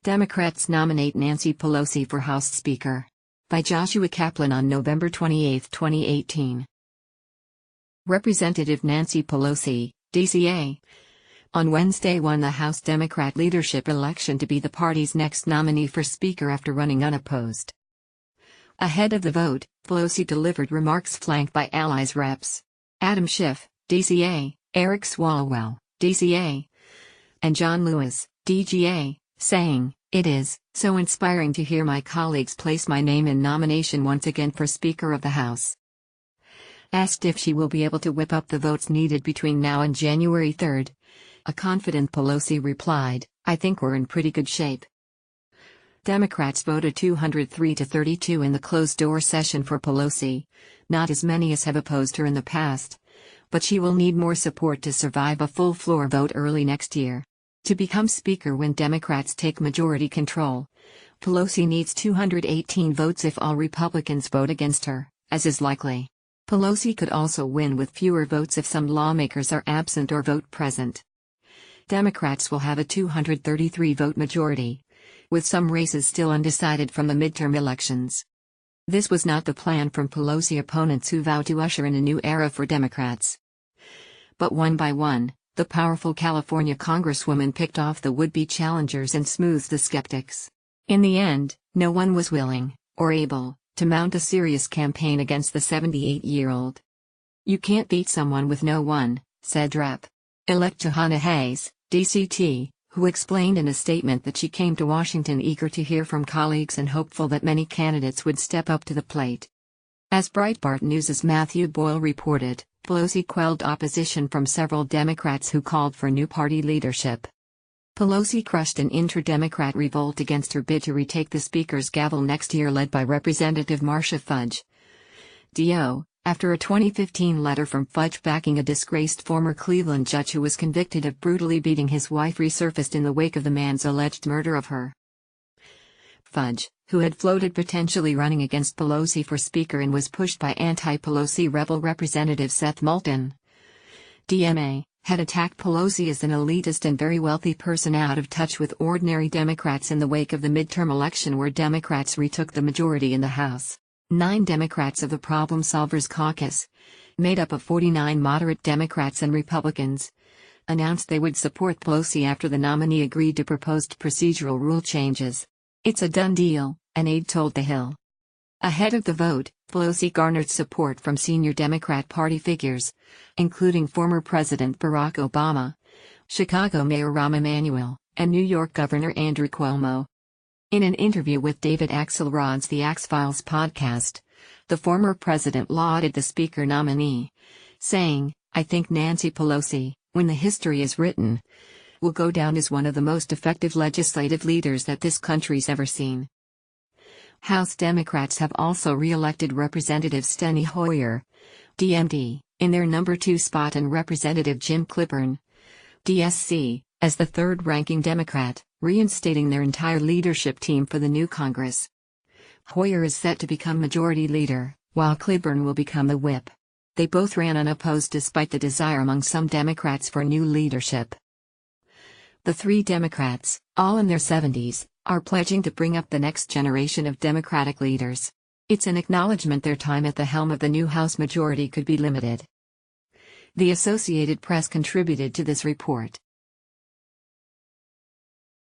Democrats nominate Nancy Pelosi for House Speaker. By Joshua Kaplan on November 28, 2018. Representative Nancy Pelosi, DCA, on Wednesday won the House Democrat leadership election to be the party's next nominee for Speaker after running unopposed. Ahead of the vote, Pelosi delivered remarks flanked by allies Reps. Adam Schiff, DCA, Eric Swalwell, DCA, and John Lewis, DGA, saying, "It is so inspiring to hear my colleagues place my name in nomination once again for Speaker of the House." Asked if she will be able to whip up the votes needed between now and January 3, a confident Pelosi replied, "I think we're in pretty good shape." Democrats voted 203 to 32 in the closed-door session for Pelosi, not as many as have opposed her in the past, but she will need more support to survive a full floor vote early next year. To become Speaker when Democrats take majority control, Pelosi needs 218 votes if all Republicans vote against her, as is likely. Pelosi could also win with fewer votes if some lawmakers are absent or vote present. Democrats will have a 233-vote majority, with some races still undecided from the midterm elections. This was not the plan from Pelosi opponents who vowed to usher in a new era for Democrats. But one by one, the powerful California Congresswoman picked off the would-be challengers and smoothed the skeptics. In the end, no one was willing, or able, to mount a serious campaign against the 78-year-old. "You can't beat someone with no one," said Rep.-elect Johanna Hayes, DCT, who explained in a statement that she came to Washington eager to hear from colleagues and hopeful that many candidates would step up to the plate. As Breitbart News' Matthew Boyle reported, Pelosi quelled opposition from several Democrats who called for new party leadership. Pelosi crushed an inter-Democrat revolt against her bid to retake the Speaker's gavel next year led by Representative Marcia Fudge. D.O., after a 2015 letter from Fudge backing a disgraced former Cleveland judge who was convicted of brutally beating his wife resurfaced in the wake of the man's alleged murder of her. Fudge, who had floated potentially running against Pelosi for Speaker and was pushed by anti-Pelosi rebel Representative Seth Moulton, DMA, had attacked Pelosi as an elitist and very wealthy person out of touch with ordinary Democrats in the wake of the midterm election where Democrats retook the majority in the House. 9 Democrats of the Problem Solvers Caucus, made up of 49 moderate Democrats and Republicans, announced they would support Pelosi after the nominee agreed to proposed procedural rule changes. "It's a done deal," an aide told The Hill. Ahead of the vote, Pelosi garnered support from senior Democrat Party figures, including former President Barack Obama, Chicago Mayor Rahm Emanuel, and New York Governor Andrew Cuomo. In an interview with David Axelrod's The Axe-Files podcast, the former president lauded the Speaker nominee, saying, "I think Nancy Pelosi, when the history is written, will go down as one of the most effective legislative leaders that this country's ever seen." House Democrats have also re-elected Representative Steny Hoyer, DMD, in their number 2 spot and Representative Jim Clyburn, DSC, as the third-ranking Democrat, reinstating their entire leadership team for the new Congress. Hoyer is set to become majority leader, while Clyburn will become the whip. They both ran unopposed despite the desire among some Democrats for new leadership. The 3 Democrats, all in their 70s, are pledging to bring up the next generation of Democratic leaders. It's an acknowledgement their time at the helm of the new House majority could be limited. The Associated Press contributed to this report.